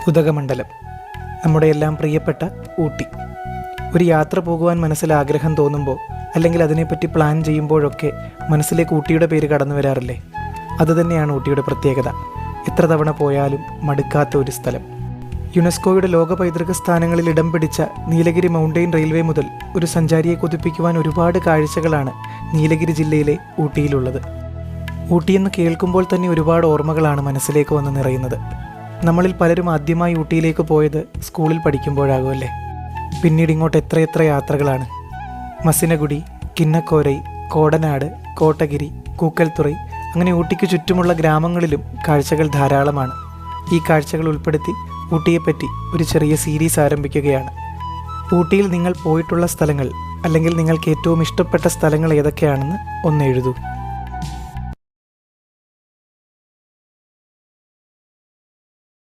ഉദകമണ്ഡലം, നമ്മുടെ എല്ലാം പ്രിയപ്പെട്ട ഊട്ടി. ഒരു യാത്ര പോകുവാൻ മനസ്സിൽ ആഗ്രഹം തോന്നുമ്പോൾ അല്ലെങ്കിൽ അതിനെപ്പറ്റി പ്ലാൻ ചെയ്യുമ്പോഴൊക്കെ മനസ്സിലേക്ക് ഊട്ടിയുടെ പേര് കടന്നു വരാറില്ലേ? അതുതന്നെയാണ് ഊട്ടിയുടെ പ്രത്യേകത. എത്ര തവണ പോയാലും മടുക്കാത്ത ഒരു സ്ഥലം. യുനെസ്കോയുടെ ലോക പൈതൃക സ്ഥാനങ്ങളിൽ ഇടം പിടിച്ച നീലഗിരി മൗണ്ടെയിൻ റെയിൽവേ മുതൽ ഒരു സഞ്ചാരിയെ കൊതിപ്പിക്കുവാൻ ഒരുപാട് കാഴ്ചകളാണ് നീലഗിരി ജില്ലയിലെ ഊട്ടിയിലുള്ളത്. ഊട്ടിയെന്ന് കേൾക്കുമ്പോൾ തന്നെ ഒരുപാട് ഓർമ്മകളാണ് മനസ്സിലേക്ക് വന്ന് നിറയുന്നത്. നമ്മളിൽ പലരും ആദ്യമായി ഊട്ടിയിലേക്ക് പോയത് സ്കൂളിൽ പഠിക്കുമ്പോഴാകുമല്ലേ. പിന്നീട് ഇങ്ങോട്ട് എത്രയെത്ര യാത്രകളാണ്. മസിനഗുഡി, കിന്നക്കോരൈ, കോടനാട്, കോട്ടഗിരി, കൂക്കൽത്തുറൈ, അങ്ങനെ ഊട്ടിക്ക് ചുറ്റുമുള്ള ഗ്രാമങ്ങളിലും കാഴ്ചകൾ ധാരാളമാണ്. ഈ കാഴ്ചകൾ ഉൾപ്പെടുത്തി ഊട്ടിയെപ്പറ്റി ഒരു ചെറിയ സീരീസ് ആരംഭിക്കുകയാണ്. ഊട്ടിയിൽ നിങ്ങൾ പോയിട്ടുള്ള സ്ഥലങ്ങൾ അല്ലെങ്കിൽ നിങ്ങൾക്ക് ഏറ്റവും ഇഷ്ടപ്പെട്ട സ്ഥലങ്ങൾ ഏതൊക്കെയാണെന്ന് ഒന്ന് എഴുതൂ.